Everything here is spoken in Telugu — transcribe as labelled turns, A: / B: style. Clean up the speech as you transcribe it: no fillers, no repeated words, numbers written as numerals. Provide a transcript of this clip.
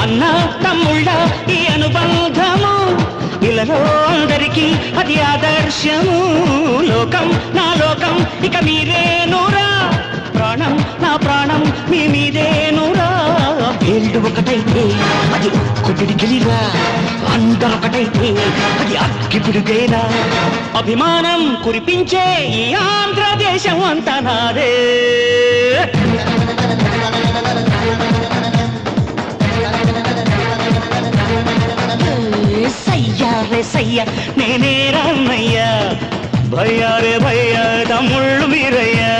A: అన్న తమ్ముళ్ళ ఈ అనుబంధము ఇలలో అందరికీ అది ఆదర్శము. లోకం నా లోకం ఇక మీరేనురా, ప్రాణం నా ప్రాణం మీ మీదేనురా. వేళ్ళు ఒకటైతే అది ఉక్కు పిడికిలిరా, అందరొకటైతే అది అగ్గి పిడుగేరా. అభిమానం కురిపించే ఈ ఆంధ్రదేశం అంతా నాదే. సయ్యా రే సయ్యా నేనే రామయ్యా, భయ్యా రే భయ్యా తమ్ముళ్ళు మీరయ్యా.